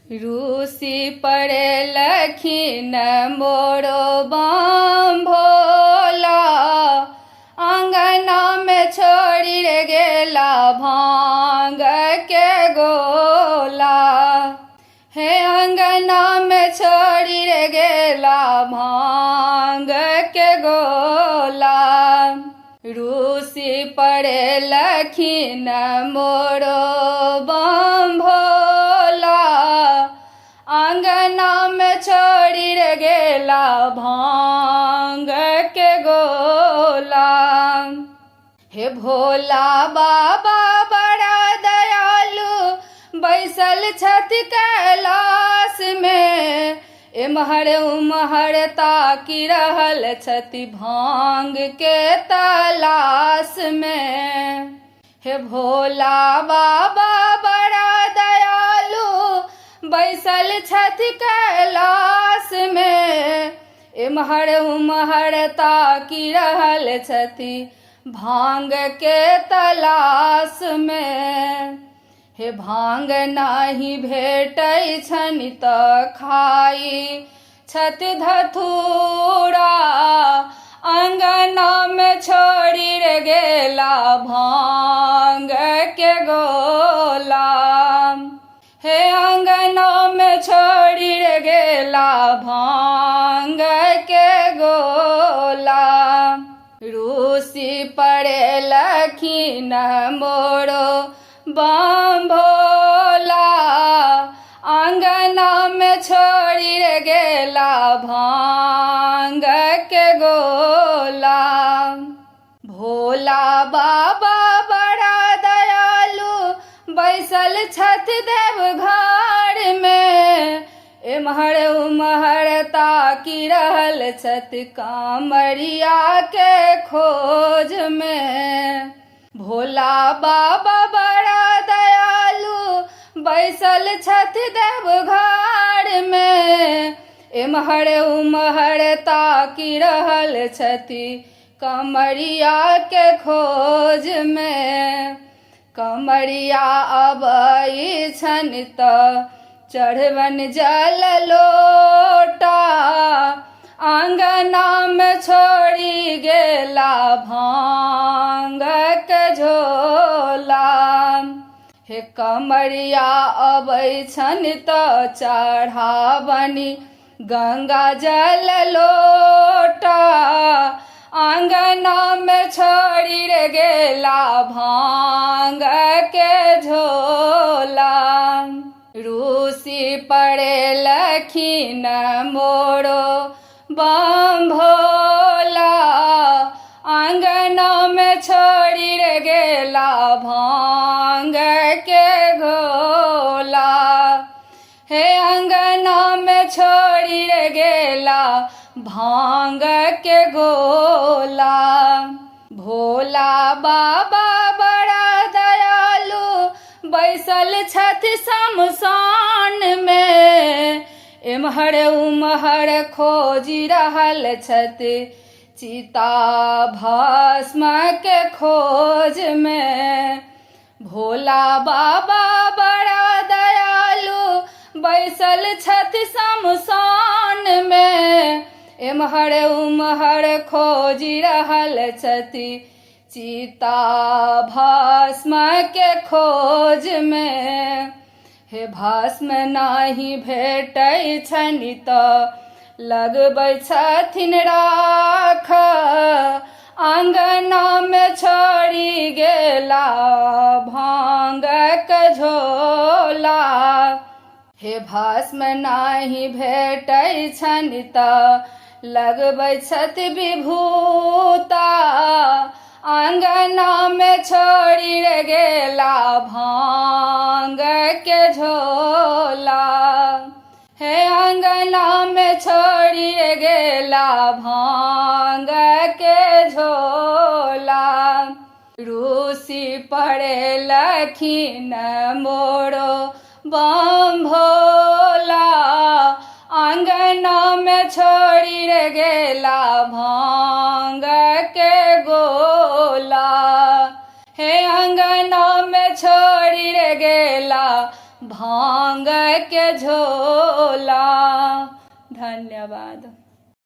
रूसी पड़े लखीन मोरो बम भोला, अंगना में छोड़ी रे गेला भांग के गोला। हे अंगना में छोड़ी रे गेला भांग के गोला। रूसी पड़े लखीन मोरो बम भोला, अंगना में छोड़ी रे गेला भांग के गोला। हे भोला बाबा बड़ा दयालु, बैसल छथि कैलाश में, एम्हर उम्हर ताकि रहल छथि भांग के तलाश में। हे भोला बाबा बड़ा दयालु, बैसल छथि कैलाश में, एम्हर उम्हर ताकि रहल छथि भांग के तलाश में। हे भांग नाही भेटै छनि तऽ खाइ छथि धथूरा, अंगना में छोड़ी रे गेला भांग के गोला। हे अंगना में छोड़ी रे गेला भांग के गोला। रूसी पड़े लखीन मोरो बम भोला, अंगना में छोड़ी रे गेला भांग के गोला। भोला बाबा बड़ा दयालु, बैसल छथि देवघर में, एम्हर उम्हर ताकि रहल छथि कांवरिया के खोज में। भोला बाबा बड़ा दयालु, बैसल छथि देवघर में, एम्हर उम्हर ताकि रहल छथि कांवरिया के खोज में। कांवरिया अबै छनि तऽ चढ़बन जल लोटा, अंगना में छोड़ी गेला भांग के झोला। हे कांवरिया अबै छनि तऽ चढ़ाबनि गंगा जल लोटा, अंगना में छोड़ी रे गेला भांग के झोला। रूसी पड़े लखीन मोरो बम भोला, अंगना में छोड़ी रे गेला भांग के गोला। हे अंगना में छोड़ी रे गेला भांग के गोला। भोला बाबा बड़ा दयालु, बैसल छथि शमशान में, एम्हर उम्हर खोजि रहल छथि चिता भस्म के खोज में। भोला बाबा बड़ा दयालु, बैसल छथि शमशान में, एम्हर उम्हर खोजि रहल छथि चिता भस्म के खोज में। हे भस्म नाही भेटै छनि तऽ लगबै छथिन राख, अंगना में छोड़ी गेला भांग के झोला। हे भस्म नाही भेटै छनि तऽ लगबै छथि विभूता, अंगना में छोड़ी रे गेला भांग के झोला। हे अंगना में छोड़ी रे गेला भांग के झोला। रूसी पड़े लखीन मोरो बम भोला, अंगना में छोड़ी रे गेला भांग के गोला। हे अंगना में छोड़ी रे गेला भांग के झोला। धन्यवाद।